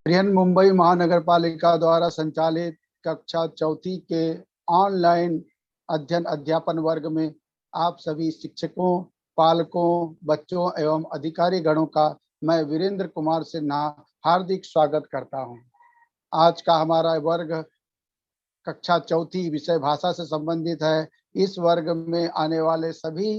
बृहन मुंबई महानगर पालिका द्वारा संचालित कक्षा चौथी के ऑनलाइन अध्ययन अध्यापन वर्ग में आप सभी शिक्षकों, पालकों, बच्चों एवं अधिकारी गणों का मैं वीरेंद्र कुमार सिन्हा हार्दिक स्वागत करता हूं। आज का हमारा वर्ग कक्षा चौथी विषय भाषा से संबंधित है। इस वर्ग में आने वाले सभी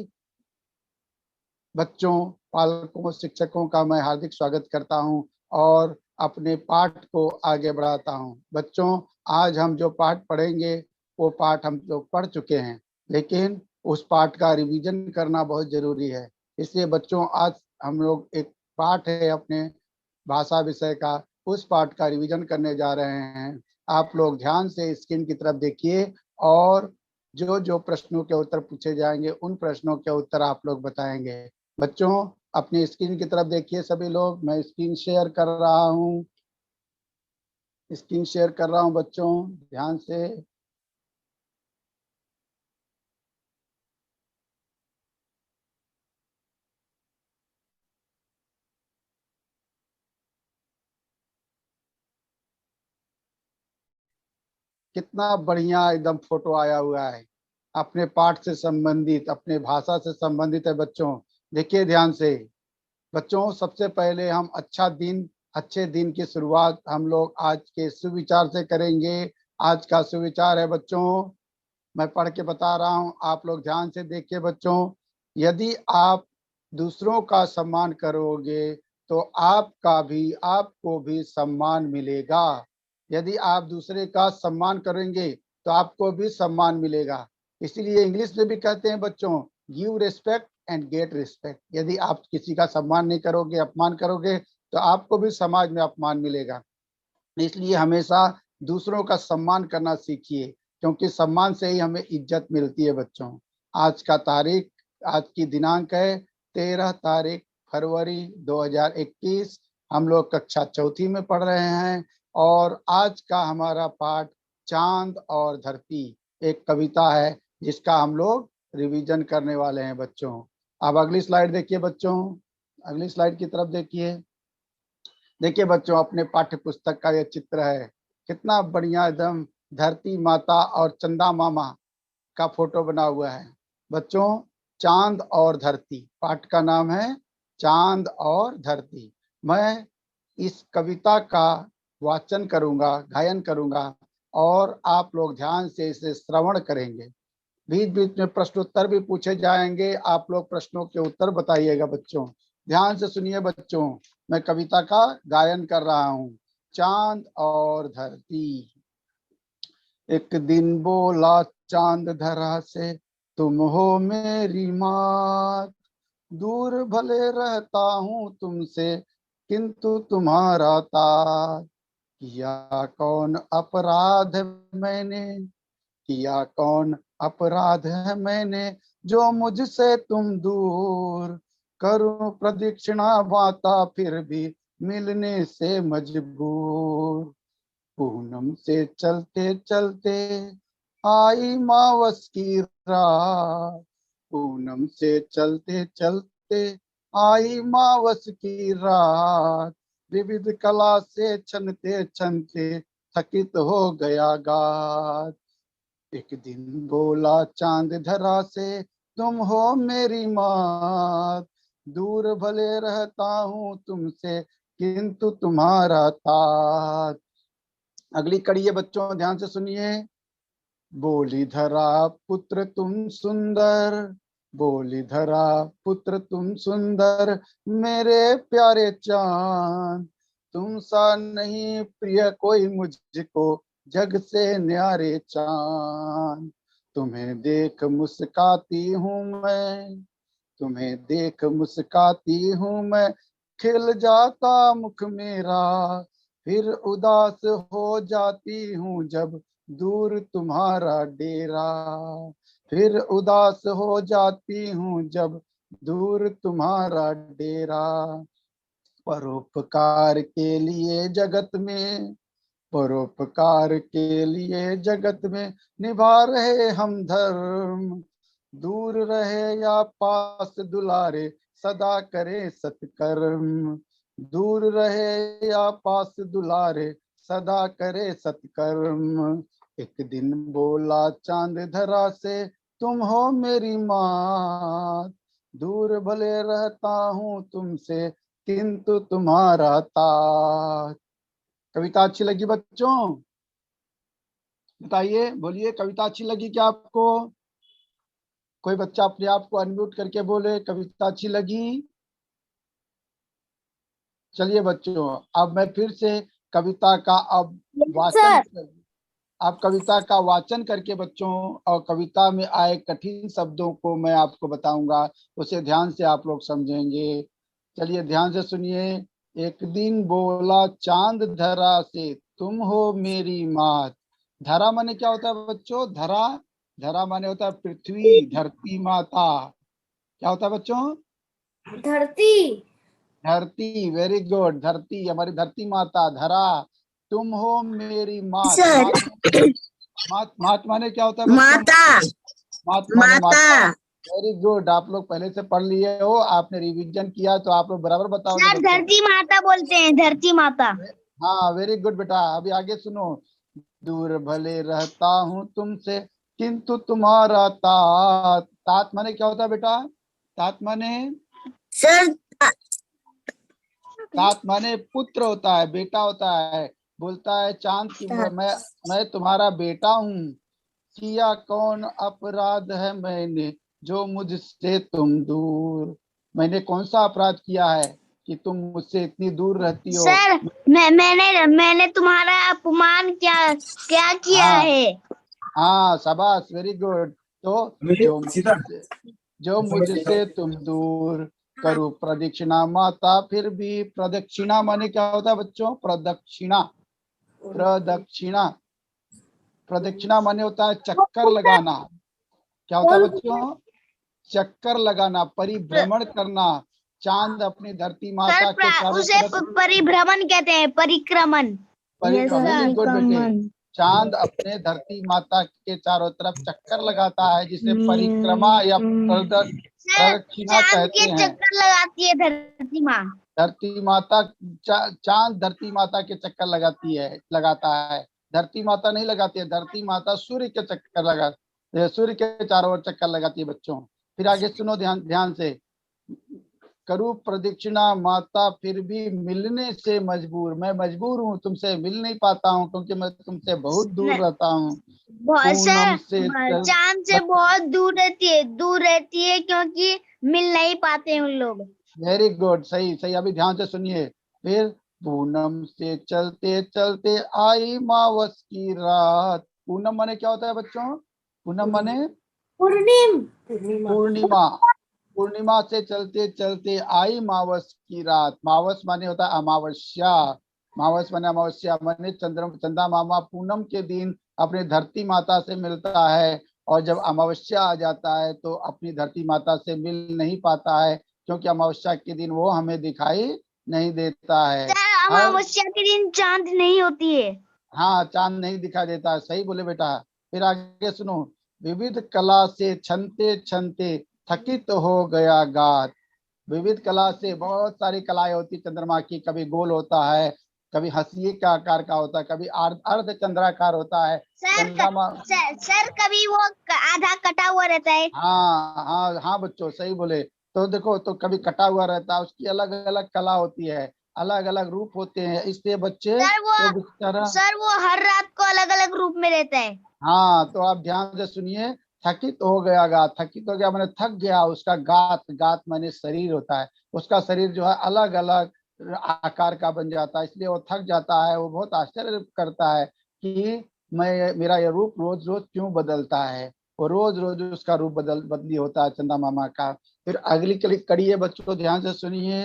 बच्चों, पालकों, शिक्षकों का मैं हार्दिक स्वागत करता हूं और अपने पाठ को आगे बढ़ाता हूं। बच्चों, आज हम जो पाठ पढ़ेंगे वो पाठ हम लोग पढ़ चुके हैं, लेकिन उस पाठ का रिवीजन करना बहुत जरूरी है। इसलिए बच्चों, आज हम लोग एक पाठ है अपने भाषा विषय का, उस पाठ का रिवीजन करने जा रहे हैं। आप लोग ध्यान से स्क्रीन की तरफ देखिए और जो जो प्रश्नों के उत्तर पूछे जाएंगे उन प्रश्नों के उत्तर आप लोग बताएंगे। बच्चों, अपनी स्क्रीन की तरफ देखिए सभी लोग। मैं स्क्रीन शेयर कर रहा हूँ, बच्चों ध्यान से। कितना बढ़िया एकदम फोटो आया हुआ है, अपने पाठ से संबंधित, अपने भाषा से संबंधित है। बच्चों देखिए ध्यान से। बच्चों, सबसे पहले हम अच्छे दिन की शुरुआत हम लोग आज के सुविचार से करेंगे। आज का सुविचार है बच्चों, मैं पढ़ के बता रहा हूं, आप लोग ध्यान से देखिए। बच्चों, यदि आप दूसरों का सम्मान करोगे तो आपको भी सम्मान मिलेगा। यदि आप दूसरे का सम्मान करेंगे तो आपको भी सम्मान मिलेगा। इसीलिए इंग्लिश में भी कहते हैं बच्चों, give respect and get respect. यदि आप किसी का सम्मान नहीं करोगे, अपमान करोगे, तो आपको भी समाज में अपमान मिलेगा। इसलिए हमेशा दूसरों का सम्मान करना सीखिए, क्योंकि सम्मान से ही हमें इज्जत मिलती है। बच्चों, आज की दिनांक है 13 तारीख फरवरी 2021। हम लोग कक्षा चौथी में पढ़ रहे हैं और आज का हमारा पाठ चांद और धरती एक कविता है, जिसका हम लोग रिवीजन करने वाले हैं। बच्चों, अब अगली स्लाइड देखिए। बच्चों, अगली स्लाइड की तरफ देखिए। देखिए बच्चों, अपने पाठ्य पुस्तक का यह चित्र है, कितना बढ़िया एकदम। धरती माता और चंदा मामा का फोटो बना हुआ है। बच्चों, चांद और धरती पाठ का नाम है, चांद और धरती। मैं इस कविता का वाचन करूंगा, गायन करूंगा और आप लोग ध्यान से इसे श्रवण करेंगे। बीच बीच में प्रश्नोत्तर भी पूछे जाएंगे, आप लोग प्रश्नों के उत्तर बताइएगा। बच्चों ध्यान से सुनिए। बच्चों, मैं कविता का गायन कर रहा हूँ। चांद और धरती। एक दिन बोला चांद धरा से, तुम हो मेरी मात। दूर भले रहता हूँ तुमसे, किंतु तुम्हारा तात। किया कौन अपराध मैंने, किया कौन अपराध है मैंने, जो मुझसे तुम दूर। करूं प्रदक्षिणा माता फिर भी मिलने से मजबूर। पूनम से चलते चलते आई मावस की रात। पूनम से चलते चलते आई मावस की रात। विविध कला से छनते छनते थकित हो गया गात। एक दिन बोला चांद धरा से, तुम हो मेरी मात। दूर भले रहता हूँ तुमसे, किंतु तुम्हारा तात। अगली कड़ी है बच्चों, ध्यान से सुनिए। बोली धरा पुत्र तुम सुंदर, बोली धरा पुत्र तुम सुंदर, मेरे प्यारे चांद। तुम सा नहीं प्रिय कोई मुझको, जग से न्यारे चांद। तुम्हें देख मुस्काती हूँ मैं, तुम्हें देख मुस्काती हूँ मैं, खिल जाता मुख मेरा। फिर उदास हो जाती हूँ जब दूर तुम्हारा डेरा। फिर उदास हो जाती हूँ जब दूर तुम्हारा डेरा। परोपकार के लिए जगत में, परोपकार के लिए जगत में निभा रहे हम धर्म। दूर रहे या पास दुलारे, सदा करे सत्कर्म। दूर रहे या पास दुलारे, सदा करे सत्कर्म। एक दिन बोला चांद धरा से, तुम हो मेरी मात। दूर भले रहता हूँ तुमसे, किंतु तुम्हारा तात। कविता अच्छी लगी बच्चों? बताइए, बोलिए, कविता अच्छी लगी क्या आपको? कोई बच्चा अपने आप को अनम्यूट करके बोले कविता अच्छी लगी। चलिए बच्चों, अब मैं फिर से कविता का अब वाचन, सर। आप कविता का वाचन करके बच्चों, और कविता में आए कठिन शब्दों को मैं आपको बताऊंगा, उसे ध्यान से आप लोग समझेंगे। चलिए ध्यान से सुनिए। एक दिन बोला चांद धरा से, तुम हो मेरी मात। धरा माने क्या होता है बच्चों? धरा, धरा माने होता है पृथ्वी, धरती माता। क्या होता है बच्चों? धरती। धरती, वेरी गुड, धरती, हमारी धरती माता। धरा, तुम हो मेरी मात। सर। मात, मात माने क्या होता है बच्चों? माता। मात माने माता। माता। वेरी गुड, आप लोग पहले से पढ़ लिए हो, आपने रिवीजन किया, तो आप लोग बराबर बताओगे सर बच्चों। धरती माता बोलते हैं, धरती माता। हाँ वेरी गुड बेटा, अभी आगे सुनो। दूर भले रहता हूँ तुमसे, किंतु तुम्हारा तात। तात माने क्या होता है बेटा? तात माने, सर। तात माने पुत्र होता है, बेटा होता है। बोलता है चांद की, मैं तुम्हारा बेटा हूँ। किया कौन अपराध है मैंने, जो मुझसे तुम दूर। मैंने कौन सा अपराध किया है कि तुम मुझसे इतनी दूर रहती हो? सर मैंने तुम्हारा अपमान क्या क्या किया हाँ, है? हाँ शाबाश, वेरी गुड। तो जो मुझसे तुम दूर, करूँ प्रदक्षिणा माता फिर भी। प्रदक्षिणा माने क्या होता है बच्चों? प्रदक्षिणा, प्रदक्षिणा, प्रदक्षिणा माने होता है चक्कर लगाना। क्या होता है बच्चों? चक्कर लगाना, परिभ्रमण करना। चांद अपनी धरती सर माता के चारों उसे तरफ, परिभ्रमण कहते हैं, परिक्रमण। वेरी गुड बेटे। चांद अपने धरती माता के चारों तरफ चक्कर लगाता है, जिसे परिक्रमा या सर प्रदक्षिणा चांद कहते के हैं। चक्कर लगाती है धरती माँ। धरती माता, चांद धरती माता के चक्कर लगाती है, लगाता है। धरती माता नहीं लगाती है, धरती माता सूर्य के चक्कर लगा, सूर्य के चारों ओर चक्कर लगाती है बच्चों। फिर आगे सुनो ध्यान ध्यान से। करूँ प्रदक्षिणा माता फिर भी मिलने से मजबूर। मैं मजबूर हूँ, तुमसे मिल नहीं पाता हूँ, क्योंकि मैं तुमसे बहुत दूर रहता हूँ। पूनम सर से चल, चांद से बहुत दूर रहती है क्योंकि मिल नहीं पाते उन लोग। वेरी गुड, सही सही, अभी ध्यान से सुनिए। फिर पूनम से चलते चलते आई मावस की रात। पूनम माने क्या होता है बच्चों? पूनम माने पूर्णिमा। पूर्णिमा से चलते चलते आई मावस की रात। मावस माने होता है अमावस्या। मावस माने अमावस्या, माने चंदा मामा पूनम के दिन अपने धरती माता से मिलता है, और जब अमावस्या आ जाता है तो अपनी धरती माता से मिल नहीं पाता है, क्योंकि अमावस्या के दिन वो हमें दिखाई नहीं देता है। सर हर, अमावस्या के दिन चांद नहीं होती है। हाँ चांद नहीं दिखाई देता है, सही बोले बेटा। फिर आगे सुनो। विविध कला से छनते छनते थकित हो गया गात। विविध कला से, बहुत सारी कलाएं होती चंद्रमा की, कभी गोल होता है, कभी हंसिए का आकार का होता है, कभी अर्ध चंद्राकार होता है चंद्रमा। सर कभी वो आधा कटा हुआ रहता है। हाँ हाँ हाँ बच्चों, सही बोले। तो देखो, तो कभी कटा हुआ रहता है, उसकी अलग अलग कला होती है, अलग अलग रूप होते हैं, इसलिए बच्चे सर वो वो बेचारा। सर वो हर रात को अलग अलग रूप में रहता है। हाँ तो आप ध्यान से सुनिए। थकित हो गया गात, थकित हो गया मैंने थक गया, उसका गात, गात माने शरीर होता है, उसका शरीर जो है अलग अलग आकार का बन जाता है, इसलिए वो थक जाता है। वो बहुत आश्चर्य करता है कि मैं, मेरा ये रूप रोज रोज क्यों बदलता है। वो रोज रोज उसका रूप बदली होता है चंदा मामा का। फिर अगली कड़ी कड़ी है बच्चों, ध्यान से सुनिए।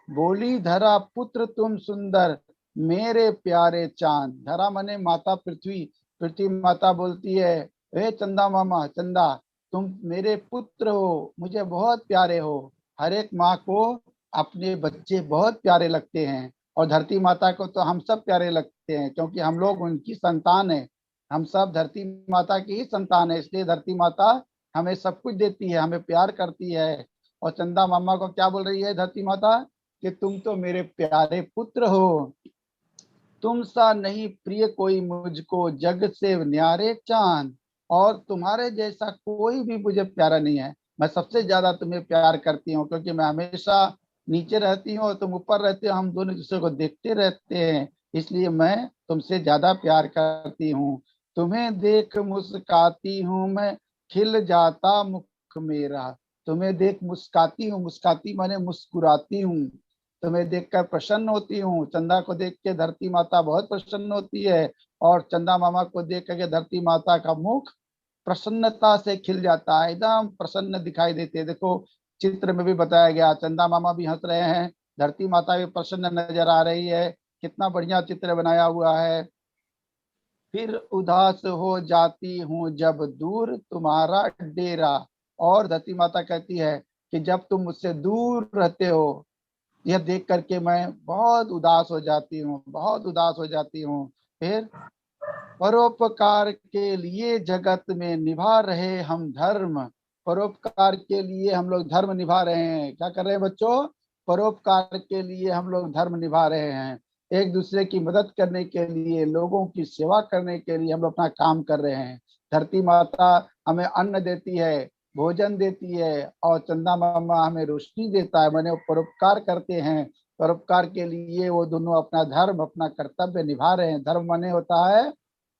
बोली धरा पुत्र तुम सुंदर, मेरे प्यारे चांद। धरा माने माता पृथ्वी, पृथ्वी माता बोलती है, हे चंदा मामा, चंदा, तुम मेरे पुत्र हो, मुझे बहुत प्यारे हो। हर एक माँ को अपने बच्चे बहुत प्यारे लगते हैं, और धरती माता को तो हम सब प्यारे लगते हैं, क्योंकि हम लोग उनकी संतान है। हम सब धरती माता की ही संतान है, इसलिए धरती माता हमें सब कुछ देती है, हमें प्यार करती है। और चंदा मामा को क्या बोल रही है धरती माता? कि तुम तो मेरे प्यारे पुत्र हो। तुम सा नहीं प्रिय कोई मुझको जग से न्यारे चांद, और तुम्हारे जैसा कोई भी मुझे प्यारा नहीं है। मैं सबसे ज्यादा तुम्हें प्यार करती हूँ, क्योंकि मैं हमेशा नीचे रहती हूँ और तुम ऊपर रहते हो, हम दोनों दूसरे को देखते रहते हैं, इसलिए मैं तुमसे ज्यादा प्यार करती हूँ। तुम्हें देख मुस्काती हूँ मैं, खिल जाता मुख मेरा। तुम्हें देख मुस्काती हूँ, मुस्काती माने मुस्कुराती हूँ। तुम्हें देखकर प्रसन्न होती हूँ। चंदा को देख के धरती माता बहुत प्रसन्न होती है, और चंदा मामा को देख करके धरती माता का मुख प्रसन्नता से खिल जाता है, एकदम प्रसन्न दिखाई देते हैं। देखो चित्र में भी बताया गया, चंदा मामा भी हंस रहे हैं, धरती माता भी प्रसन्न नजर आ रही है। कितना बढ़िया चित्र बनाया हुआ है। फिर उदास हो जाती हूँ जब दूर तुम्हारा डेरा, और धरती माता कहती है कि जब तुम मुझसे दूर रहते हो, यह देख करके मैं बहुत उदास हो जाती हूँ, बहुत उदास हो जाती हूँ। फिर परोपकार के लिए जगत में निभा रहे हम धर्म, परोपकार के लिए हम लोग धर्म निभा रहे हैं। क्या कर रहे हैं बच्चों? परोपकार के लिए हम लोग धर्म निभा रहे हैं। एक दूसरे की मदद करने के लिए, लोगों की सेवा करने के लिए हम लोग अपना काम कर रहे हैं। धरती माता हमें अन्न देती है, भोजन देती है, और चंदा मामा हमें रोशनी देता है, मैंने परोपकार करते हैं। परोपकार के लिए वो दोनों अपना धर्म, अपना कर्तव्य निभा रहे हैं। धर्म माने होता है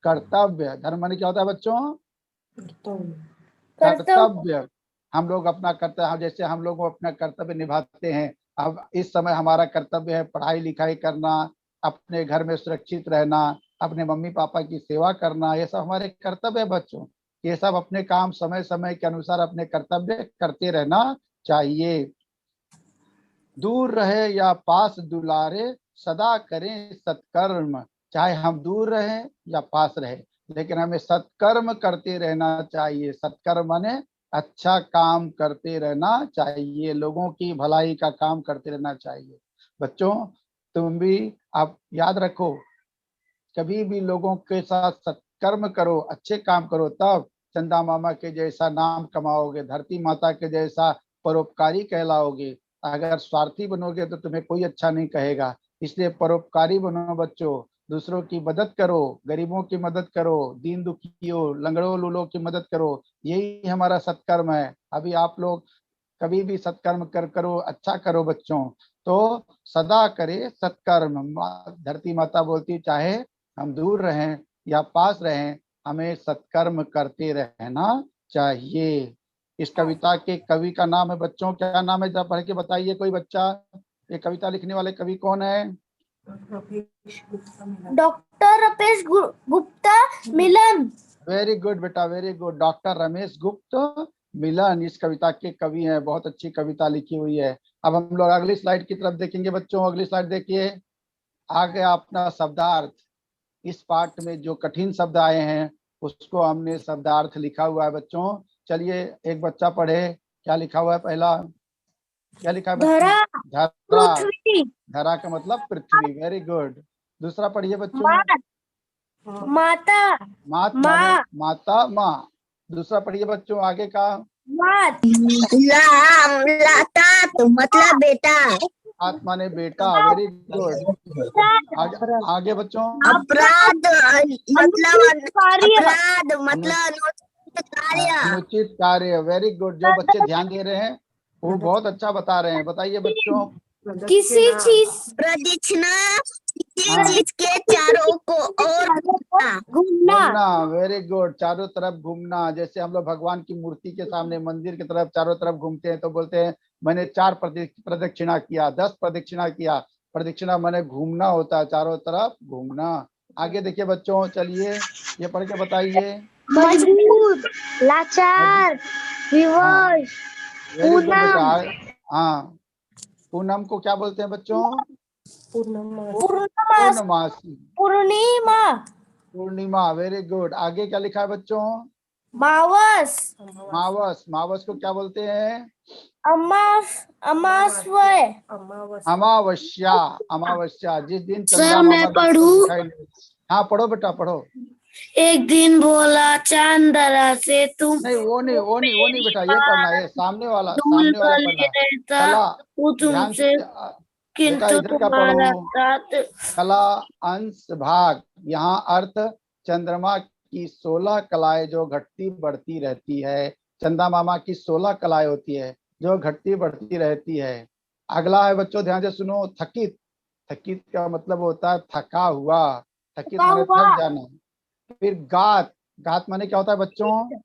कर्तव्य। धर्म माने क्या होता है बच्चों? कर्तव्य। हम लोग अपना कर्तव्य, जैसे हम लोग अपना कर्तव्य निभाते हैं। अब इस समय हमारा कर्तव्य है पढ़ाई लिखाई करना, अपने घर में सुरक्षित रहना, अपने मम्मी पापा की सेवा करना, ये सब हमारे कर्तव्य है बच्चों। ये सब अपने काम समय समय के अनुसार अपने कर्तव्य करते रहना चाहिए। दूर रहे या पास दुलारे, सदा करें सत्कर्म। चाहे हम दूर रहें या पास रहे, लेकिन हमें सत्कर्म करते रहना चाहिए। सत्कर्म माने अच्छा काम करते रहना चाहिए, लोगों की भलाई का काम करते रहना चाहिए। बच्चों तुम भी आप याद रखो, कभी भी लोगों के साथ सत्कर्म करो, अच्छे काम करो, तब चंदा मामा के जैसा नाम कमाओगे, धरती माता के जैसा परोपकारी कहलाओगे। अगर स्वार्थी बनोगे तो तुम्हें कोई अच्छा नहीं कहेगा। इसलिए परोपकारी बनो बच्चों, दूसरों की मदद करो, गरीबों की मदद करो, दीन दुखियों लंगड़ों लूलों की मदद करो, यही हमारा सत्कर्म है। अभी आप लोग कभी भी सत्कर्म करो, अच्छा करो बच्चों, तो सदा करे सत्कर्म। धरती माता बोलती चाहे हम दूर रहें या पास रहें, हमें सत्कर्म करते रहना चाहिए। इस कविता के कवि का नाम है बच्चों, क्या नाम है? जरा पढ़ के बताइए कोई बच्चा। ये कविता लिखने वाले कवि कौन है? डॉक्टर रमेश गुप्ता मिलन। वेरी गुड बेटा, वेरी गुड। डॉक्टर रमेश गुप्त मिलन इस कविता के कवि हैं। बहुत अच्छी कविता लिखी हुई है। अब हम लोग अगली स्लाइड की तरफ देखेंगे बच्चों। अगली स्लाइड देखिए। आ गया अपना शब्दार्थ। इस पार्ट में जो कठिन शब्द आए हैं उसको हमने शब्दार्थ लिखा हुआ है बच्चों। चलिए एक बच्चा पढ़े, क्या लिखा हुआ है? पहला क्या लिखा है बच्चों? धरा, धरा। पृथ्वी, धरा का मतलब पृथ्वी। Very good. दूसरा पढ़िए बच्चों। मात, माता, मात माने माँ, माता, माँ। दूसरा पढ़िए बच्चों आगे का। मात, लाता तो मतलब बेटा, आत्मा ने बेटा। Very good. आगे बच्चों। अपराध मतलब अपराध मतलब कार्य, अनुचित कार्य। Very good. जो बच्चे ध्यान दे रहे हैं वो बहुत अच्छा बता रहे हैं। बताइए बच्चों। किसी चीज प्रदक्षिणा, किसी चीज के चारों को और घूमना। Very good. चारों तरफ घूमना। जैसे हम लोग भगवान की मूर्ति के सामने मंदिर की तरफ चारों तरफ घूमते हैं तो बोलते हैं मैंने 4 प्रदक्षिणा किया, 10 प्रदक्षिणा किया। प्रदक्षिणा मैंने घूमना होता है, चारों तरफ घूमना। आगे देखिए बच्चों, चलिए ये पढ़ के बताइए। मजबूर, लाचार, विवश, वेरी गुड बेटा। हाँ, पूनम को क्या बोलते हैं बच्चों? पूर्णमासी, पूर्णिमा, पूर्णिमा। Very good. आगे क्या लिखा है बच्चों? मावस, मावस। मावस को क्या बोलते हैं? अमावस्या, अमावस्या। अमावस्या जिस दिन चंदा मामा दिखाई नहीं। हाँ पढ़ो बेटा पढ़ो। एक दिन बोला चांदरा से तुम नहीं वो नहीं बेटा, ये पढ़ना है, सामने वाला पढ़ना। चला ध्यान से। बेटा किंतु इधर का तुम्हारा पढ़ो। साथ कला अंश भाग, यहाँ अर्थ चंद्रमा की 16 कलाएं जो घटती बढ़ती रहती है। चंदा मामा की 16 कलाएं होती है जो घटती बढ़ती रहती है। अगला है बच्चों, ध्यान से सुनो, थकित। थकित का मतलब होता है थका हुआ। थकित माने थक जाना। फिर गात, गात माने क्या होता है बच्चों? गात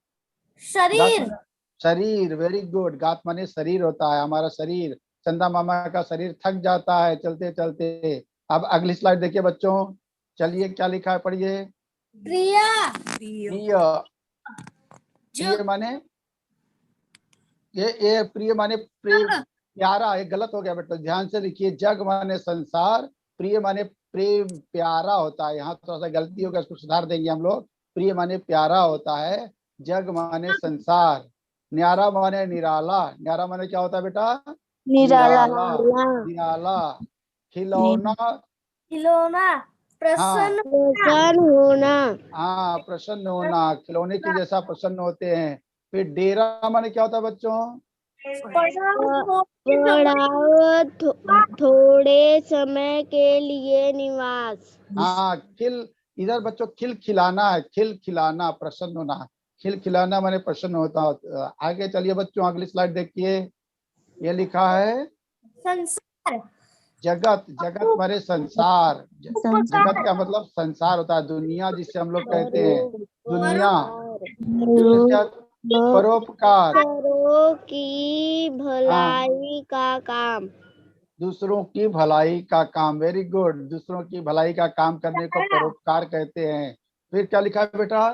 शरीर। माने शरीर, वेरी गुड। गात माने शरीर होता है, हमारा शरीर। चंदा मामा का शरीर थक जाता है चलते चलते। अब अगली स्लाइड देखिए बच्चों, चलिए क्या लिखा है पढ़िए। प्रिया। प्रिय, प्रिय माने ये प्रिय माने प्यारा। ये गलत हो गया बेटा, ध्यान से लिखिए। जग माने संसार, प्रिय माने प्रेम, प्यारा होता है। यहाँ थोड़ा सा गलती होगा, इसको सुधार देंगे हम लोग। प्रिय माने प्यारा होता है, जग माने संसार, न्यारा माने निराला। न्यारा माने क्या होता है बेटा? निराला। निराला, निराला। खिलौना, खिलौना। हाँ प्रसन्न होना। हाँ, प्रसन्न होना, खिलौने के जैसा प्रसन्न होते हैं। फिर डेरा माने क्या होता है बच्चों? पड़ाव थोड़े समय के लिए निवास। हाँ, खिल, इधर बच्चों खिल खिलाना है, खिल खिलाना, प्रसन्न होना। खिल खिलाना माने प्रसन्न होता। आगे चलिए बच्चों, अगली स्लाइड देखिए। ये लिखा है संसार। जगत। जगत माने संसार। जगत का मतलब संसार होता है, दुनिया जिसे हम लोग कहते हैं। दुनिया। फिर क्या? परोपकार। दूसरों की हाँ, भलाई का काम। दूसरों की भलाई का काम, वेरी गुड। दूसरों की भलाई का काम करने को परोपकार कहते हैं। फिर क्या लिखा है बेटा?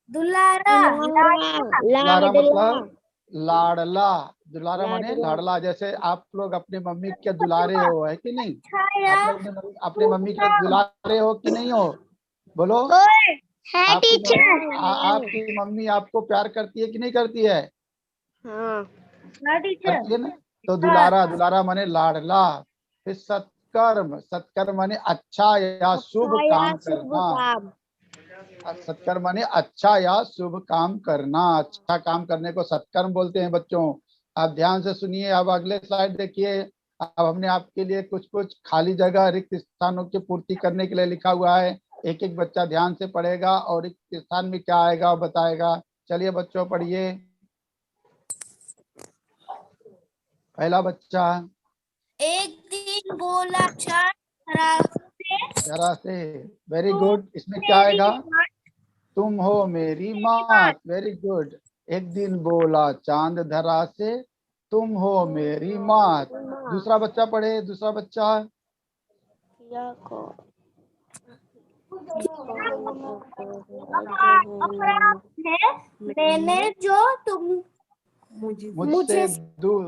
दुलारा। दुलारा लाडला। मतलब लाडला। दुलारा माने लाडला। लाडला। जैसे आप लोग अपने मम्मी के दुलारे हो, है कि नहीं? आप लोग अपने मम्मी के दुलारे हो कि नहीं हो? बोलो। है आपकी टीचर। आपकी मम्मी आपको प्यार करती है कि नहीं करती है? हाँ करती टीचर। है ना? तो दुलारा, दुलारा माने लाडला। फिर सत्कर्म, सत्कर्म माने अच्छा या शुभ काम शुभ करना। काम। सत्कर्म माने अच्छा या शुभ काम करना। अच्छा काम करने को सत्कर्म बोलते हैं बच्चों। आप ध्यान से सुनिए, अब अगले स्लाइड देखिए। अब हमने आपके लिए कुछ कुछ खाली जगह, रिक्त स्थानों की पूर्ति करने के लिए लिखा हुआ है। एक एक बच्चा ध्यान से पढ़ेगा और रिक्त स्थान में क्या आएगा वो बताएगा। चलिए बच्चों पढ़िए। पहला बच्चा, एक दिन बोला चांद जरा से, वेरी तुम गुड। इसमें क्या मेरी आएगा? माँ तुम हो मेरी की बात। मात, वेरी गुड। एक दिन बोला चांद धरा से, तुम हो मेरी मात। दूसरा बच्चा पढ़े, दूसरा बच्चा। अपराध है मैंने जो तुम मुझसे मुझे दूर,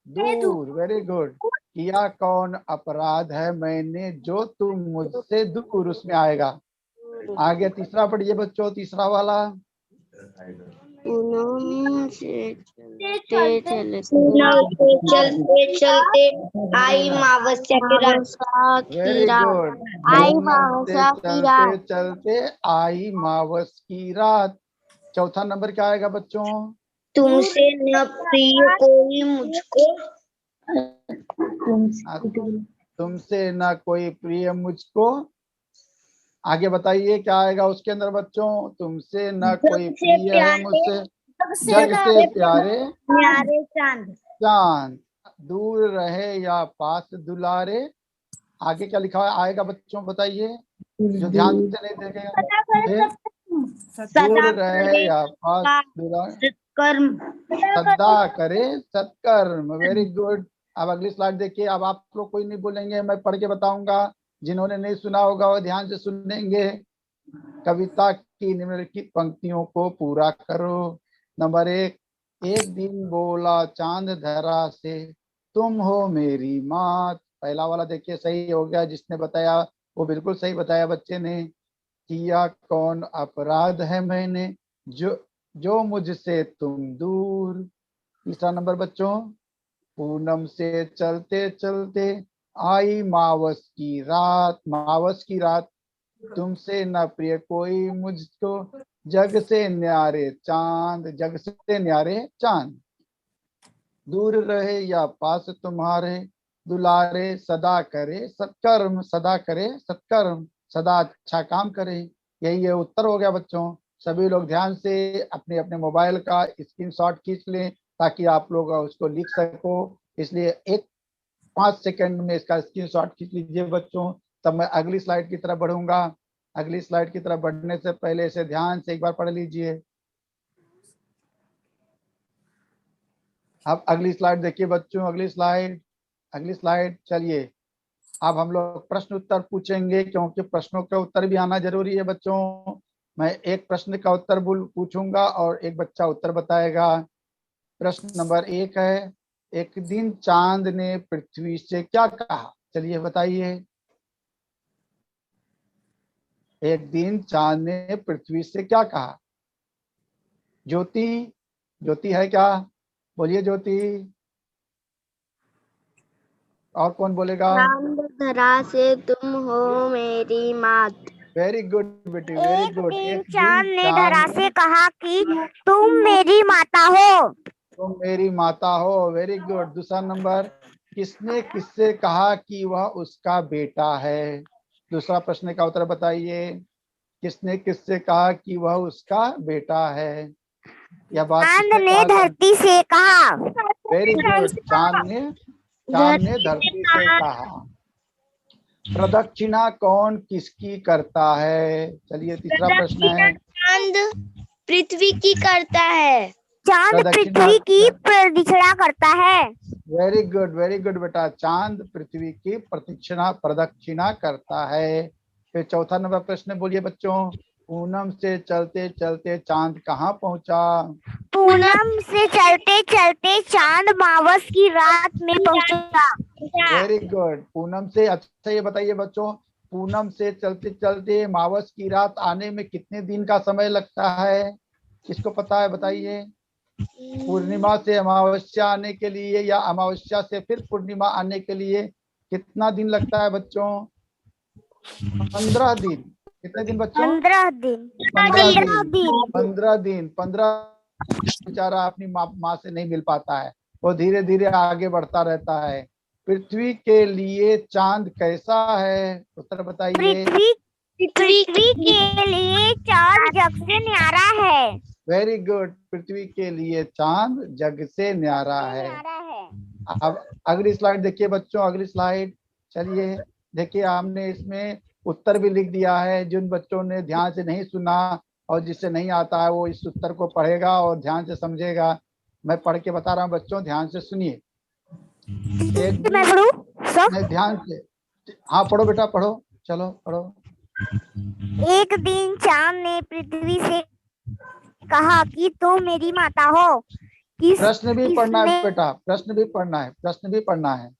दे दूं। दूर, वेरी गुड। किया कौन अपराध है मैंने जो तुम मुझसे दूर, उसमें आएगा। आगे तीसरा पढ़िए बच्चों, तीसरा वाला। पूनम से चलते चलते आई मावस्या की रात। Very good. आई पूनम से मावस्या की चलते रात। चलते आई मावस की रात। चौथा नंबर क्या आएगा बच्चों? तुमसे न प्रिय कोई मुझको। तुमसे न कोई प्रिय मुझको। आगे बताइए क्या आएगा उसके अंदर बच्चों? तुमसे न कोई सबसे प्रिय है प्यारे मुझसे, सबसे जग से प्यारे प्यारे चांद। चांद। दूर रहे या पास दुलारे। आगे क्या लिखा हुआ आएगा बच्चों बताइए, जो ध्यान से नहीं देखेगा। फिर दूर सदा रहे करे या पास का दुलारे, कर्म। सदा करे सत्कर्म, वेरी गुड। अब अगली स्लाइड देखिए। अब आप लोग कोई नहीं बोलेंगे, मैं पढ़ के बताऊंगा। जिन्होंने नहीं सुना होगा वो ध्यान से सुनेंगे। कविता की निम्नलिखित पंक्तियों को पूरा करो। नंबर एक, एक दिन बोला चांद धरा से, तुम हो मेरी मात। पहला वाला देखिए सही हो गया, जिसने बताया वो बिल्कुल सही बताया बच्चे ने। किया कौन अपराध है मैंने जो जो मुझसे तुम दूर। तीसरा नंबर बच्चों, पूनम से चलते चलते आई मावस की रात। मावस की रात, तुमसे न प्रिय कोई मुझको, जग से न्यारे चांद, जग से न्यारे चांद। दूर रहे या पास तुम्हारे, दुलारे, सदा करे सत्कर्म, सदा करे सत्कर्म, सदा अच्छा काम करे। यही ये उत्तर हो गया बच्चों। सभी लोग ध्यान से अपने अपने मोबाइल का स्क्रीनशॉट खींच लें ताकि आप लोग उसको लिख सको। इसलिए एक 5 सेकंड में इसका स्क्रीनशॉट खींच लीजिए बच्चों। तब मैं अगली स्लाइड की तरफ बढ़ूंगा। अगली स्लाइड की तरफ बढ़ने से पहले इसे ध्यान से एक बार पढ़ लीजिए। अब अगली स्लाइड देखिए बच्चों, अगली स्लाइड चलिए। अब हम लोग प्रश्न उत्तर पूछेंगे क्योंकि प्रश्नों का उत्तर भी आना जरूरी है बच्चों। मैं एक प्रश्न का उत्तर पूछूंगा और एक बच्चा उत्तर बताएगा। प्रश्न नंबर 1 है, एक दिन चांद ने पृथ्वी से क्या कहा? चलिए बताइए। एक दिन चांद ने पृथ्वी से क्या कहा? ज्योति, ज्योति है क्या? बोलिए ज्योति। और कौन बोलेगा? चांद धरा से तुम हो मेरी मात। वेरी गुड बेटी, वेरी गुड। एक दिन चांद ने चांद धरा ने से कहा कि तुम मेरी माता हो। तुम मेरी माता हो। Very good. दूसरा नंबर, किसने किससे कहा कि वह उसका बेटा है? दूसरा प्रश्न का उत्तर बताइए। किसने किससे कहा कि वह उसका बेटा है? यह बात चांद किसने ने कहा था? धरती से कहा। Very good. चांद ने धरती से कहा। प्रदक्षिणा कौन किसकी करता है? चलिए तीसरा प्रश्न है। चांद पृथ्वी की करता है। चांद प्रदक्षिणा, पृथ्वी की प्रदक्षिणा करता है। वेरी गुड बेटा। चांद पृथ्वी की प्रदक्षिणा करता है। फिर चौथा नंबर प्रश्न बोलिए बच्चों। पूनम से चलते चलते चांद कहाँ पहुंचा? पूनम से चलते चलते चांद मावस की रात में पहुंचा। Very good. पूनम से, अच्छा ये बताइए बच्चों, पूनम से चलते चलते मावस की रात आने में कितने दिन का समय लगता है? किसको पता है बताइए। पूर्णिमा से अमावस्या आने के लिए या अमावस्या से फिर पूर्णिमा आने के लिए कितना दिन लगता है बच्चों? 15 दिन। कितने दिन बच्चों? 15 दिन। 15 दिन। 15 दिन। 15 बेचारा अपनी माँ से नहीं मिल पाता है, वो धीरे धीरे आगे बढ़ता रहता है। पृथ्वी के लिए चांद कैसा है? उत्तर बताइए। पृथ्वी के लिए चांद जग से न्यारा है। Very good. पृथ्वी के लिए चांद जग से न्यारा है। अब अगली स्लाइड देखिए बच्चों, अगली स्लाइड चलिए। देखिए हमने इसमें उत्तर भी लिख दिया है। जिन बच्चों ने ध्यान से नहीं सुना और जिससे नहीं आता है वो इस उत्तर को पढ़ेगा और ध्यान से समझेगा। मैं पढ़ के बता रहा हूँ बच्चों, ध्यान से सुनिए। एक मैं दिन, पढ़ूं? नहीं ध्यान से, हाँ पढ़ो बेटा पढ़ो, चलो पढ़ो। एक दिन चांद ने पृथ्वी से कहा कि तुम मेरी माता हो। प्रश्न भी पढ़ना है किसने? बेटा, प्रश्न भी पढ़ना है, प्रश्न भी पढ़ना है।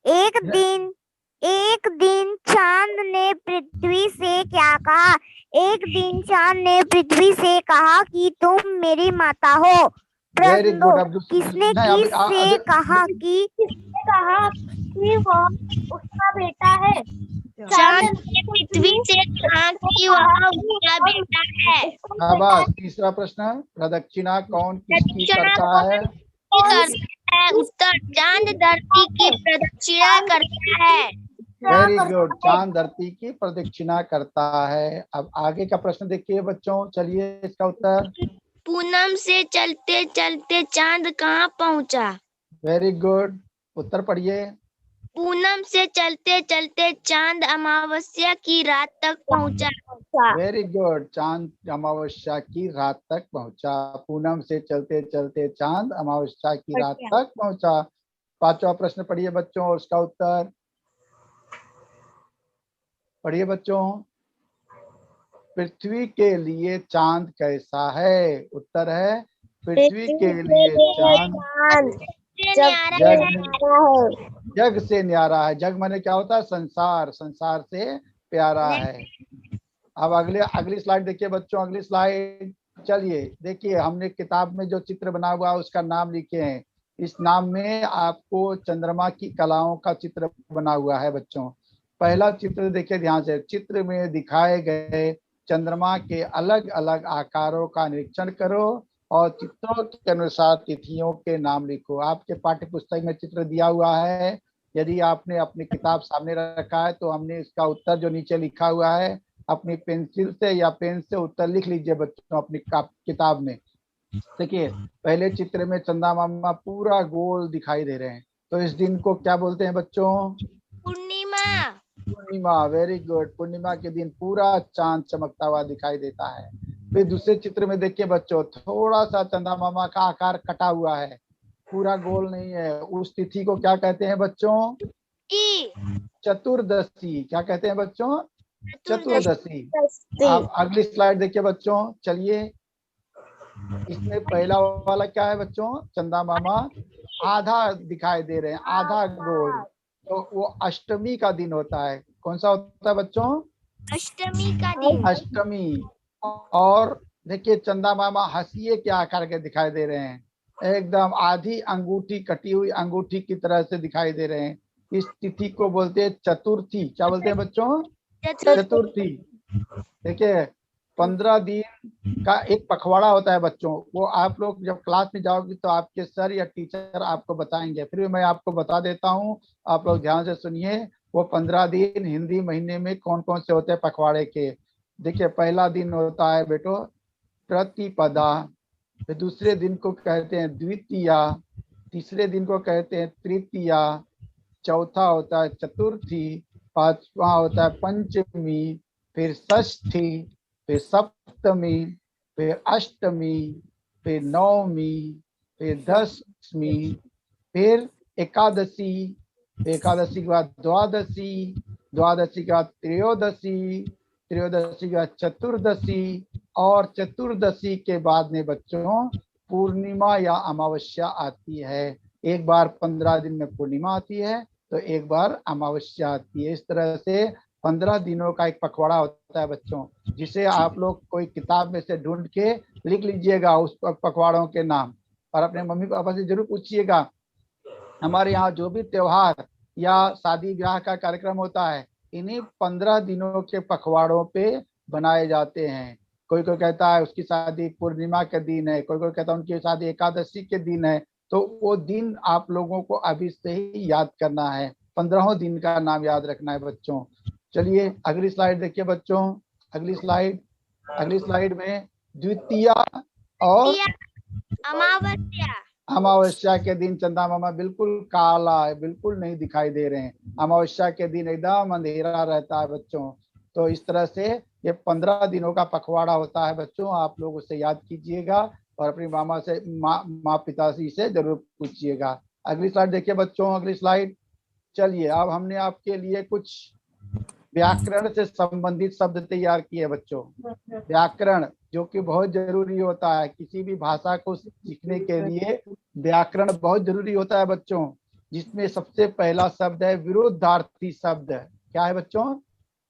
एक दिन चांद ने पृथ्वी से क्या कहा? एक दिन चांद ने पृथ्वी से कहा कि तुम मेरी माता हो। वेरी प्रश्न दो, गुड। अब किसने नहीं अभी किससे कहा कि वह उसका बेटा है? चांद ने पृथ्वी से कहा कि वह उसका बेटा है। शाबाश। तीसरा प्रश्न, प्रदक्षिणा कौन किसकी करता है? उत्तर, चांद धरती की प्रदक्षिणा करता है। Very good. चांद धरती की प्रदक्षिणा करता है। अब आगे का प्रश्न देखिए बच्चों, चलिए इसका उत्तर। पूनम से चलते चलते चांद कहाँ पहुंचा? Very good. उत्तर पढ़िए। पूनम से चलते चलते चांद अमावस्या की रात तक पहुंचा। Very good. चांद अमावस्या की रात तक पहुंचा। पूनम से चलते चलते चांद अमावस्या की रात तक पहुंचा। पांचवा प्रश्न पढ़िए बच्चों और उसका उत्तर पढ़िए बच्चों। पृथ्वी के लिए चांद कैसा है? उत्तर है, पृथ्वी के लिए चांद जग से न्यारा है। जग माने क्या होता है? संसार, संसार से प्यारा है। अब अगली स्लाइड देखिए बच्चों, अगली स्लाइड चलिए। देखिए हमने किताब में जो चित्र बना हुआ है उसका नाम लिखे हैं। इस नाम में आपको चंद्रमा की कलाओं का चित्र बना हुआ है बच्चों। पहला चित्र देखिए ध्यान से। चित्र में दिखाए गए चंद्रमा के अलग अलग आकारों का निरीक्षण करो और चित्रों के अनुसार तिथियों के नाम लिखो। आपके पाठ्य पुस्तक में चित्र दिया हुआ है, यदि आपने अपनी किताब सामने रखा है तो हमने इसका उत्तर जो नीचे लिखा हुआ है अपनी पेंसिल से या पेन से उत्तर लिख लीजिए बच्चों अपनी किताब में। देखिए पहले चित्र में चंदा मामा पूरा गोल दिखाई दे रहे हैं, तो इस दिन को क्या बोलते हैं बच्चों? पूर्णिमा। पूर्णिमा, वेरी गुड। पूर्णिमा के दिन पूरा चांद चमकता हुआ दिखाई देता है। फिर दूसरे चित्र में देखिए बच्चों, थोड़ा सा चंदा मामा का आकार कटा हुआ है, पूरा गोल नहीं है। उस तिथि को क्या कहते हैं बच्चों? चतुर्दशी। क्या कहते हैं बच्चों? चतुर्दशी। आप अगली स्लाइड देखिए बच्चों। चलिए, इसमें पहला वाला क्या है बच्चों? चंदा मामा आधा दिखाई दे रहे हैं, आधा गोल, तो वो अष्टमी का दिन होता है। कौन सा होता है बच्चों? अष्टमी का दिन। अष्टमी। और देखिए चंदा मामा हंसिए के आकार के दिखाई दे रहे हैं, एकदम आधी अंगूठी, कटी हुई अंगूठी की तरह से दिखाई दे रहे हैं। इस तिथि को बोलते हैं चतुर्थी। क्या बोलते हैं बच्चों? चतुर्थी। देखिए 15 दिन का एक पखवाड़ा होता है बच्चों, वो आप लोग जब क्लास में जाओगे तो आपके सर या टीचर आपको बताएंगे, फिर भी मैं आपको बता देता हूँ, आप लोग ध्यान से सुनिए। वो 15 दिन हिंदी महीने में कौन कौन से होते हैं पखवाड़े के। देखिए पहला दिन होता है बेटो प्रतिपदा, फिर दूसरे दिन को कहते हैं द्वितीया, तीसरे दिन को कहते हैं तृतीया, चौथा होता है चतुर्थी, पांचवा होता है पंचमी, फिर षष्ठी, फिर सप्तमी, फिर अष्टमी, फिर नवमी, फिर दशमी, फिर एकादशी, एकादशी के बाद द्वादशी, द्वादशी के बाद त्रयोदशी, त्रयोदशी के बाद चतुर्दशी, और चतुर्दशी के बाद में बच्चों पूर्णिमा या अमावस्या आती है। एक बार 15 दिन में पूर्णिमा आती है तो एक बार अमावस्या आती है। इस तरह से 15 दिनों का एक पखवाड़ा होता है बच्चों, जिसे आप लोग कोई किताब में से ढूंढ के लिख लीजिएगा उस पखवाड़ों के नाम, और अपने मम्मी पापा से जरूर पूछिएगा। हमारे यहाँ जो भी त्योहार या शादी ब्याह का कार्यक्रम होता है इन्हीं 15 दिनों के पखवाड़ों पे बनाए जाते हैं। कोई कोई कहता है उसकी शादी पूर्णिमा के दिन है, कोई कोई कहता है उनकी शादी एकादशी के दिन है, तो वो दिन आप लोगों को अभी से ही याद करना है, 15 दिन का नाम याद रखना है बच्चों। चलिए अगली स्लाइड देखिए बच्चों। अगली स्लाइड में द्वितीया और अमावस्या। अमावस्या के दिन चंदा मामा बिल्कुल काला है, बिल्कुल नहीं दिखाई दे रहे हैं। अमावस्या के दिन एकदम अंधेरा रहता है बच्चों। तो इस तरह से ये 15 दिनों का पखवाड़ा होता है बच्चों, आप लोग उसे याद कीजिएगा और अपनी मामा से माँ पिताजी से जरूर पूछिएगा। अगली स्लाइड देखिए बच्चों। अगली स्लाइड। चलिए अब हमने आपके लिए कुछ व्याकरण से संबंधित शब्द तैयार किए बच्चों। व्याकरण जो कि बहुत जरूरी होता है, किसी भी भाषा को सीखने के लिए व्याकरण बहुत जरूरी होता है बच्चों, जिसमें सबसे पहला शब्द है विरुद्धार्थी शब्द। क्या है बच्चों?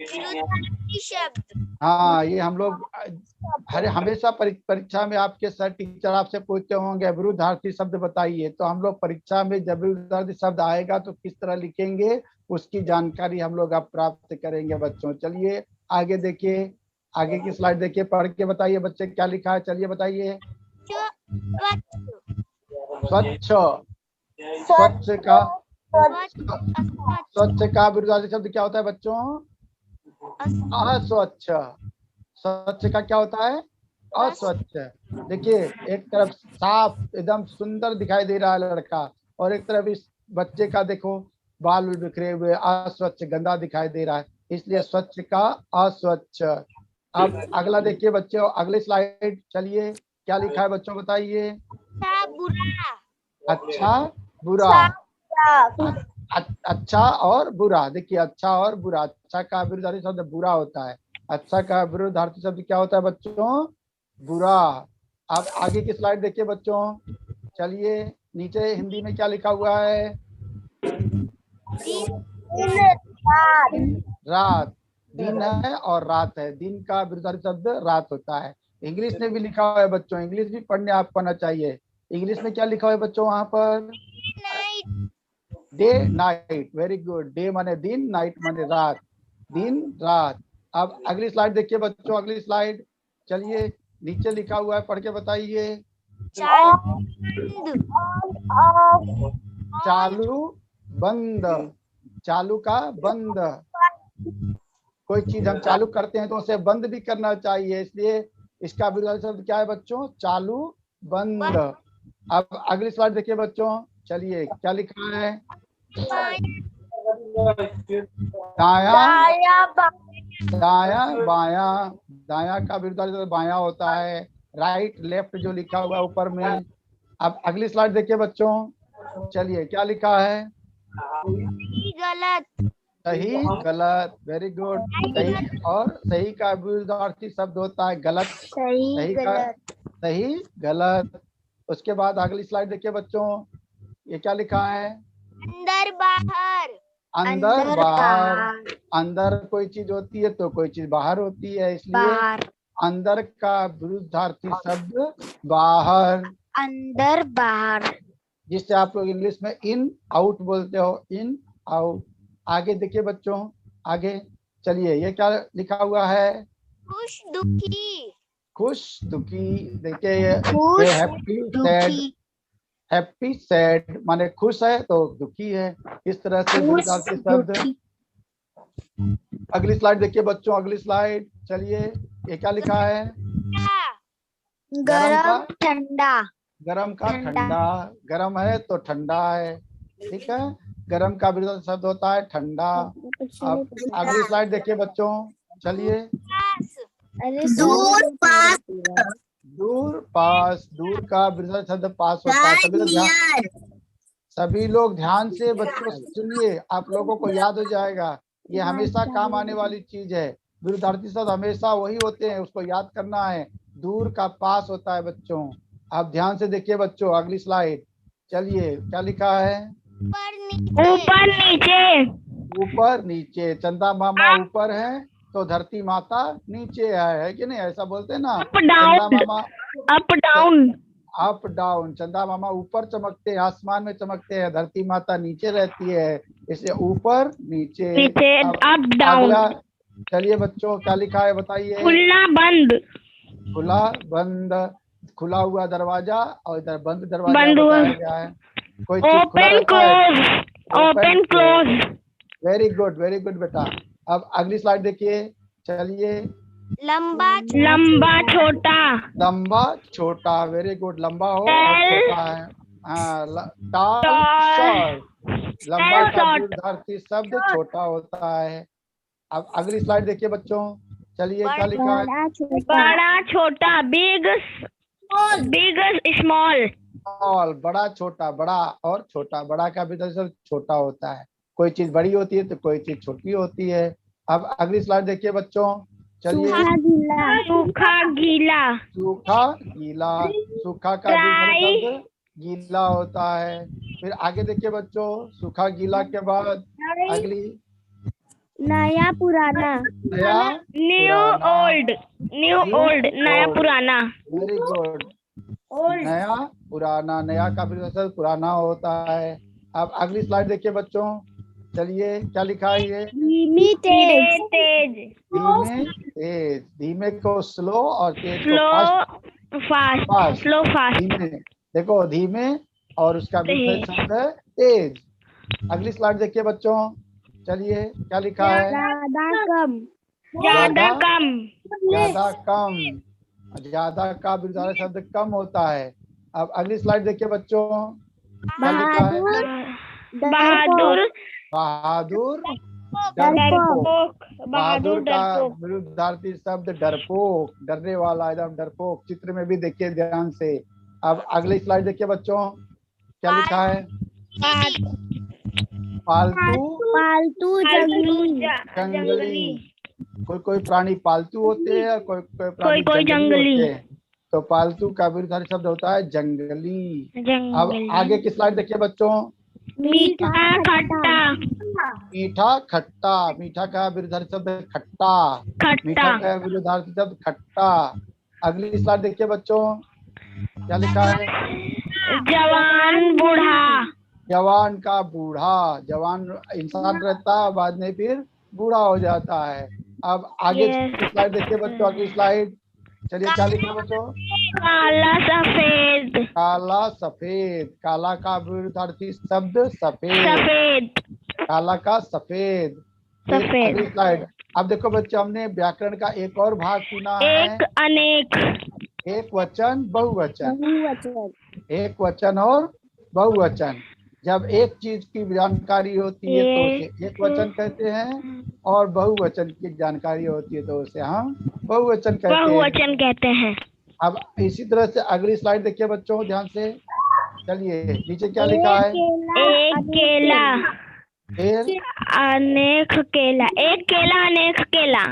विरुद्धार्थी शब्द। हाँ, ये हम लोग हमेशा परीक्षा में आपके सर टीचर आपसे पूछते होंगे विरुद्धार्थी शब्द बताइए, तो हम लोग परीक्षा में जब विरुद्धार्थी शब्द आएगा तो किस तरह लिखेंगे उसकी जानकारी हम लोग अब प्राप्त करेंगे बच्चों। चलिए आगे देखिए, आगे की स्लाइड देखिए, पढ़ के बताइए बच्चे क्या लिखा है। चलिए बताइए। स्वच्छ। स्वच्छ का विरुद्धार्थी शब्द क्या होता है बच्चों? अस्वच्छ। स्वच्छ का क्या होता है? अस्वच्छ। देखिए एक तरफ साफ एकदम सुंदर दिखाई दे रहा है लड़का, और एक तरफ इस बच्चे का देखो बाल बिखरे हुए, अस्वच्छ गंदा दिखाई दे रहा है, इसलिए स्वच्छ का अस्वच्छ। अब अगला देखिए बच्चों, अगली स्लाइड। चलिए क्या लिखा है बच्चों बताइए। अच्छा बुरा। अच्छा और बुरा। देखिए अच्छा और बुरा, अच्छा का विरुद्धार्थी शब्द बुरा होता है, अच्छा का विरुद्धार्थी शब्द क्या होता है बच्चों? बुरा। अब आगे की स्लाइड देखिए बच्चों। चलिए नीचे हिंदी में क्या लिखा हुआ है? रात। दिन है और रात है, दिन का विरुद्धार्थी शब्द रात होता है। इंग्लिश में भी लिखा हुआ है बच्चों, इंग्लिश भी पढ़ने आपको आना चाहिए। इंग्लिश में क्या लिखा हुआ है बच्चों वहां पर? Day night. Very good. Day माने दिन, नाइट माने रात, दिन रात। अब अगली स्लाइड देखिए बच्चों, अगली स्लाइड। चलिए नीचे लिखा हुआ है, पढ़ के बताइए। चालू बंद, चालू का बंद। कोई चीज हम चालू करते हैं तो उसे बंद भी करना चाहिए, इसलिए इसका विरोधी शब्द क्या है बच्चों? चालू बंद। अब अगली स्लाइड देखिए बच्चों, चलिए क्या लिखा है? दाया दाया बाया। दाया का विरोधी शब्द बाया होता है, राइट लेफ्ट जो लिखा हुआ है ऊपर में। अब अगली स्लाइड देखिए बच्चों, चलिए क्या लिखा है? गलत, सही गलत, वेरी गुड। सही और सही का विरुद्धार्थी शब्द होता है गलत। सही का गलत, सही गलत। उसके बाद अगली स्लाइड देखिए बच्चों, ये क्या लिखा है? अंदर बाहर, अंदर बाहर। अंदर कोई चीज होती है तो कोई चीज बाहर होती है, इसलिए बाहर, अंदर का विरुद्धार्थी शब्द बाहर। अंदर बाहर, जिससे आप लोग इंग्लिश में इन आउट बोलते हो, इन आउट। आगे देखिए बच्चों, आगे चलिए, ये क्या लिखा हुआ है? खुश दुखी, खुश दुखी। देखिए ये खुश हैप्पी सैड। दुखी, हैप्पी सैड माने खुश है तो दुखी है, इस तरह से विरुद्धार्थी शब्द। अगली स्लाइड देखिए बच्चों, अगली स्लाइड चलिए, ये क्या लिखा है? गरम ठंडा, गरम का ठंडा। गरम है तो ठंडा है, ठीक है। गरम का विरोधी शब्द होता है ठंडा। अब अगली स्लाइड देखिए बच्चों, चलिए। दूर पास, दूर पास। दूर का विरोधी शब्द पास होता है। सभी लोग ध्यान से बच्चों सुनिए, आप लोगों को याद हो जाएगा, ये हमेशा काम आने वाली चीज है। विरुद्धार्थी शब्द हमेशा वही होते हैं, उसको याद करना है। दूर का पास होता है बच्चों। आप ध्यान से देखिए बच्चों, अगली स्लाइड चलिए, क्या लिखा है? ऊपर नीचे, ऊपर नीचे। चंदा मामा ऊपर है तो धरती माता नीचे है कि नहीं? ऐसा बोलते हैं ना। चंदा मामा अप डाउन, अप डाउन। चंदा मामा ऊपर चमकते हैं, आसमान में चमकते हैं, धरती माता नीचे रहती है, इसलिए ऊपर नीचे। Up down. अगला चलिए बच्चों, क्या लिखा है बताइए? खुला बंद, खुला बंद। खुला हुआ दरवाजा और इधर बंद दरवाजा बताया गया है। कोई चीज खुला रहता है, ओपन क्लोज, वेरी गुड बेटा। अब अगली स्लाइड देखिए, चलिए। लंबा लंबा छोटा, लंबा छोटा, वेरी गुड। लंबा हो और छोटा है, हाँ। Tall short. लंबा का विरुद्धार्थी शब्द छोटा होता है। अब अगली स्लाइड देखिए बच्चों, चलिए क्या लिखा है? बड़ा छोटा, बिग बिग स्मॉल, स्मॉल। बड़ा छोटा, बड़ा और छोटा। बड़ा का विरुद्धार्थी शब्द छोटा होता है, कोई चीज बड़ी होती है तो कोई चीज छोटी होती है। अब अगली स्लाइड देखिए बच्चों, चलिए। सूखा गीला, सूखा गीला। सूखा का विरुद्धार्थी शब्द गीला होता है। फिर आगे देखिए बच्चों, सूखा गीला के बाद अगली नया पुराना, नया न्यू ओल्ड, न्यू ओल्ड, नया पुराना, वेरी गुड। नया पुराना। नया का विरुद्धार्थी शब्द पुराना होता है। अब अगली स्लाइड देखिए बच्चों, चलिए क्या लिखा है? ये धीमी तेज, धीमे तेज। धीमे को स्लो और तेज स्लो को फास्ट, स्लो फास्ट, धीमे। देखो धीमे और उसका विरुद्ध शब्द है तेज। अगली स्लाइड देखिए बच्चों, चलिए क्या लिखा है? ज्यादा कम, ज्यादा कम, ज्यादा कम। ज्यादा का विरुद्धार्थी शब्द कम होता है। अब अगली स्लाइड देखिए बच्चों, क्या लिखा है? बहादुर, बहादुर डरपोक। बहादुर का डरपोक, विरुद्धार्थी शब्द डरपोक, डरने वाला, एकदम डरपोक। चित्र में भी देखिए ध्यान से। अब अगली स्लाइड देखिए बच्चों, क्या लिखा है? पालतू, पालतू, जंगली। कोई प्राणी पालतू होते हैं, कोई प्राणी जंगली होते हैं, तो पालतू का विरुद्धार्थी शब्द होता है जंगली। अब आगे की स्लाइड देखिए बच्चों, मीठा खट्टा, मीठा खट्टा। मीठा का विरुद्धार्थी शब्द खट्टा। मीठा का विरुद्धार्थी शब्द खट्टा। अगली स्लाइड देखिए बच्चों, क्या लिखा है? जवान बूढ़ा, जवान का बूढ़ा। जवान इंसान रहता है, बाद में फिर बूढ़ा हो जाता है। अब आगे स्लाइड देखिए बच्चों, अगली स्लाइड चलिए, क्या लिखा बच्चों? काला सफेद। काला सफेद, काला का विरुद्धार्थी शब्द सफेद। सफेद। काला का सफेद। फिर सफेद। अगली स्लाइड। अब देखो बच्चों, हमने व्याकरण का एक और भाग सुना है, एक अनेक। एक वचन बहुवचन। बहुवचन। एक वचन और बहुवचन। जब एक चीज की जानकारी होती है तो उसे एक वचन कहते हैं, और बहुवचन की जानकारी होती है तो उसे हम बहुवचन कहते हैं। बहुवचन कहते हैं। अब इसी तरह से अगली स्लाइड देखिए बच्चों ध्यान से। चलिए, नीचे क्या लिखा है? एक केला। फिर अनेक केला। एक केला अनेक केला।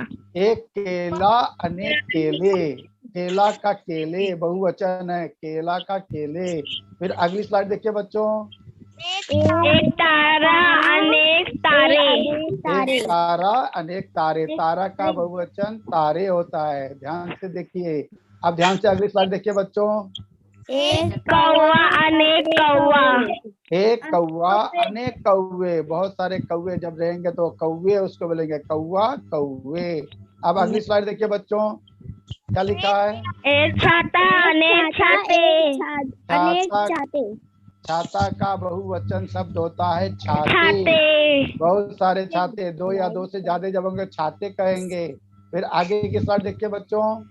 एक केला अनेक केले। केला का केले बहुवचन है, केला का केले। फिर अगली स्लाइड देखिए बच्चों। एक तारा अनेक तारे। एक तारा अनेक तारे। तारा का बहुवचन तारे होता है, ध्यान से देखिए। अब ध्यान से अगली स्लाइड देखिए बच्चों। एक कौवा अनेक कौवा। एक कौवा अनेक कौवे। बहुत सारे कौवे जब रहेंगे तो कौवे उसको बोलेंगे कौवा कौवे। अब अगली स्लाइड देखिए बच्चों, क्या लिखा है? एक छाता अनेक छाते। अनेक छाते। छाता का बहुवचन शब्द होता है छाते। छाते। बहुत सारे छाते, दो या दो से ज्यादा जब होंगे छाते कहेंगे। फिर आगे की स्लाइड देखिए बच्चों।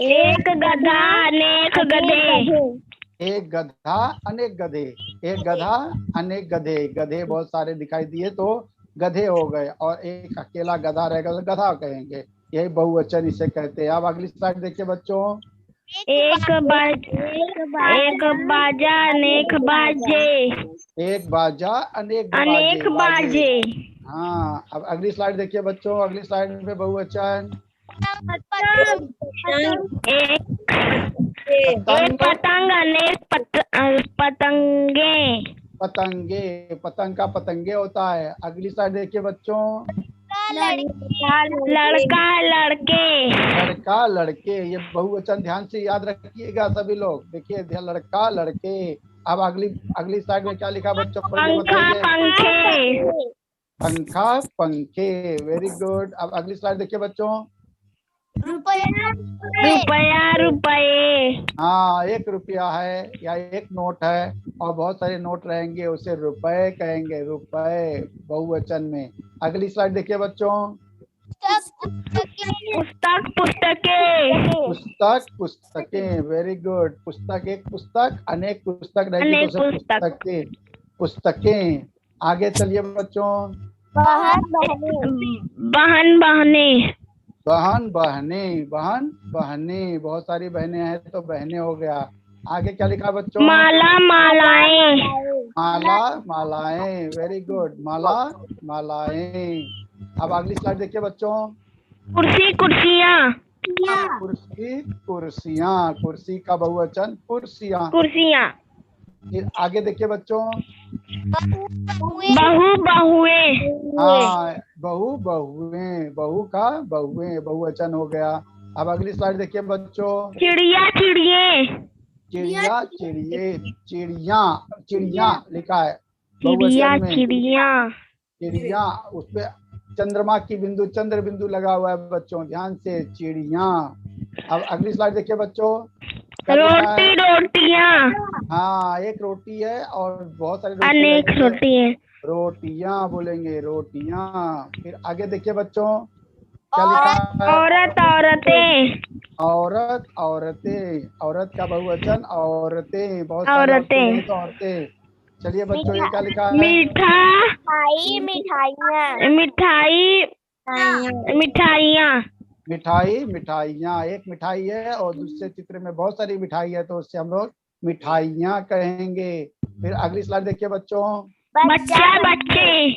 एक गधा अनेक गधे। एक गधा अनेक गधे। एक गधा अनेक गधे। गधे बहुत सारे दिखाई दिए तो गधे हो गए, और एक अकेला गधा रहेगा तो गधा कहेंगे। यही बहुवचन इसे कहते हैं। अब अगली स्लाइड देखिए बच्चों। एक बाजा अनेक बाजे। एक बाजा अनेक अनेक बाजे। हाँ, अब अगली स्लाइड देखिए बच्चों। अगली स्लाइड में बहुवचन। एक पतंग अनेक पतंगे। पतंगे। पतंग का पतंगे होता है। अगली स्लाइड देखिए बच्चों। लड़का लड़के। लड़का लड़के, ये बहुवचन ध्यान से याद रखिएगा सभी लोग। देखिए, लड़का लड़के। अब अगली स्लाइड में क्या लिखा बच्चों? पंखा पंखे। पंखा पंखे। Very good. अब अगली स्लाइड देखिए बच्चों। रुपया रुपये। हाँ, एक रुपया है या एक नोट है, और बहुत सारे नोट रहेंगे उसे रुपए कहेंगे, रुपए बहुवचन में। अगली स्लाइड देखिए बच्चों। पुस्तक पुस्तकें। पुस्तक पुस्तकें। Very good. पुस्तक एक पुस्तक, अनेक पुस्तक रहेगी तो उसे पुस्तकें पुस्तकें। आगे चलिए बच्चों। बहन बहने। बहन बहने। बहन बहने, बहुत सारी बहनें हैं तो बहनें हो गया। आगे क्या लिखा बच्चों? माला मालाएं। माला मालाएं। Very good. माला मालाएं। अब अगली स्लाइड देखिए बच्चों। कुर्सी कुर्सियाँ। कुर्सी कुर्सियाँ। कुर्सी का बहुवचन कुर्सियाँ। कुर्सियाँ। फिर आगे देखिए बच्चों। बहू बहुएं। हाँ, बहू बहुएं। बहू का बहुएं बहुवचन हो गया। अब अगली स्लाइड देखिए बच्चों। चिड़िया चिड़िए। चिड़िया चिड़िए। चिड़िया चिड़िया लिखा है चिड़िया बहुवचन में। चिड़िया। चिड़िया, उसपे चंद्रमा की बिंदु, चंद्र बिंदु लगा हुआ है बच्चों, ध्यान से। चिड़िया। अब अगली स्लाइड देखिए बच्चों। रोटी रोटियाँ। हाँ, एक रोटी है और बहुत सारी रोटी अनेक रोटी है। रोटियां बोलेंगे, रोटियां। फिर आगे देखिए बच्चों, क्या लिखा है? औरत औरतें। औरत औरतें। औरत का बहुवचन औरतें। बहुत औरतें। तो औरतें। चलिए बच्चों, ये क्या लिखा है? मिठाई मिठाई मिठाइयाँ। मिठाई मिठाइयाँ। एक मिठाई है और दूसरे चित्र में बहुत सारी मिठाई है तो उससे हम लोग मिठाइयाँ कहेंगे। फिर अगली स्लाइड देखिए बच्चों। बच्चा बच्चे।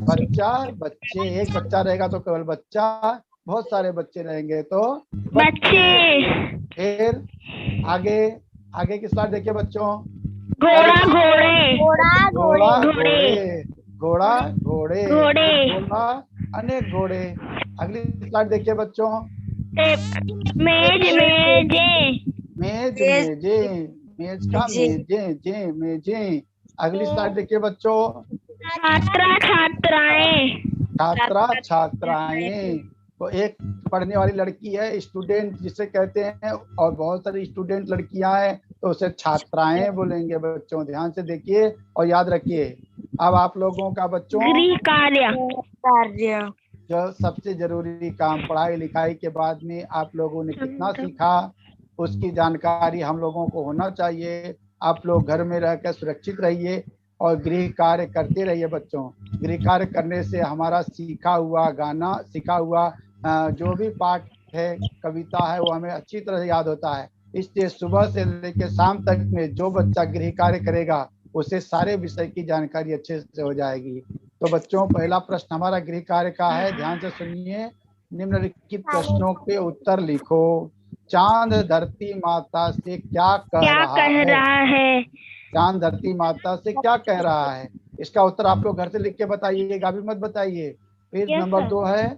बच्चा बच्चे। एक बच्चा रहेगा तो केवल बच्चा, बहुत सारे बच्चे रहेंगे तो बच्चे। फिर आगे की स्लाइड देखिए बच्चों। घोड़ा घोड़े। घोड़ा घोड़े। घोड़ा घोड़े। घोड़े। घोड़ा अनेक घोड़े। अगली स्लाइड देखिए बच्चों। मेज मेजे। मेज मेजे। मेज का मेजे मेजे। अगली स्लाइड देखिए बच्चों। छात्रा छात्राएं। छात्रा छात्राएं। तो एक पढ़ने वाली लड़की है, स्टूडेंट जिसे कहते हैं, और बहुत सारी स्टूडेंट लड़कियां हैं तो उसे छात्राएं बोलेंगे। बच्चों ध्यान से देखिए और याद रखिए। अब आप लोगों का बच्चों गृह कार्य जो सबसे जरूरी काम, पढ़ाई लिखाई के बाद में आप लोगों ने कितना सीखा उसकी जानकारी हम लोगों को होना चाहिए। आप लोग घर में रहकर सुरक्षित रहिए और गृह कार्य करते रहिए। बच्चों गृह कार्य करने से हमारा सीखा हुआ गाना, सीखा हुआ जो भी पाठ है, कविता है, वो हमें अच्छी तरह याद होता है। इसलिए सुबह से लेकर शाम तक में जो बच्चा गृह कार्य करेगा उसे सारे विषय की जानकारी अच्छे से हो जाएगी। तो बच्चों पहला प्रश्न हमारा गृह कार्य का है, ध्यान से सुनिए। निम्नलिखित प्रश्नों के उत्तर लिखो। चांद धरती माता से क्या कह रहा है? चांद धरती माता से क्या कह रहा है? इसका उत्तर आप लोग घर से लिख के बताइएगा, अभी मत बताइए। फिर नंबर 2 है,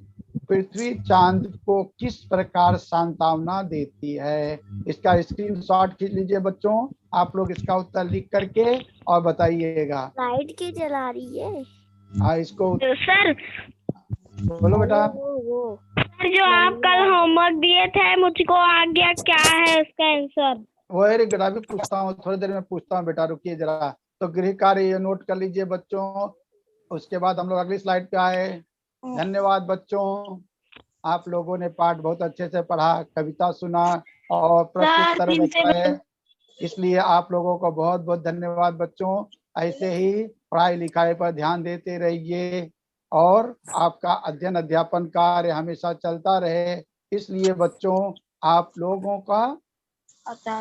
पृथ्वी चांद को किस प्रकार सांत्वना देती है? इसका स्क्रीनशॉट खींच लीजिए बच्चों, आप लोग इसका उत्तर लिख करके और बताइएगा। लाइट क्यों जला रही है? हाँ इसको सर बोलो बेटा। सर जो आप कल होमवर्क दिए थे मुझको आ गया, क्या है उसका आंसर? वो है बेटा, अभी पूछता हूँ, थोड़ी देर में पूछता हूँ बेटा, रुकिए जरा। तो गृह कार्य ये नोट कर लीजिए बच्चों। उसके बाद हम लोग अगली स्लाइड पे आए। धन्यवाद बच्चों, आप लोगों ने पाठ बहुत अच्छे से पढ़ा, कविता सुना और प्रश्न उत्तर बताए, इसलिए आप लोगों को बहुत बहुत धन्यवाद बच्चों। ऐसे ही पढ़ाई लिखाई पर ध्यान देते रहिए और आपका अध्ययन अध्यापन कार्य हमेशा चलता रहे। इसलिए बच्चों आप लोगों का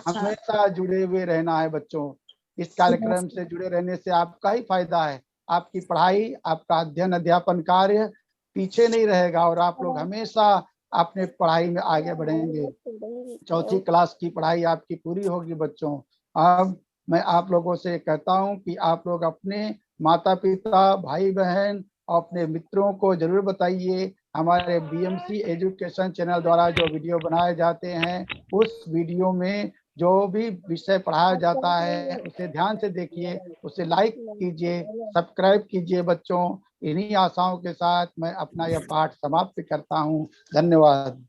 हमेशा जुड़े हुए रहना है बच्चों। इस कार्यक्रम से जुड़े रहने से आपका ही फायदा है। आपकी पढ़ाई, आपका अध्ययन अध्यापन कार्य पीछे नहीं रहेगा और आप लोग हमेशा अपने पढ़ाई में आगे बढ़ेंगे। 4ठी क्लास की पढ़ाई आपकी पूरी होगी बच्चों। अब मैं आप लोगों से कहता हूं कि आप लोग अपने माता पिता, भाई बहन और अपने मित्रों को जरूर बताइए। हमारे बीएमसी एजुकेशन चैनल द्वारा जो वीडियो बनाए जाते हैं, उस वीडियो में जो भी विषय पढ़ाया जाता है उसे ध्यान से देखिए, उसे लाइक कीजिए, सब्सक्राइब कीजिए बच्चों। इन्हीं आशाओं के साथ मैं अपना यह पाठ समाप्त करता हूँ। धन्यवाद।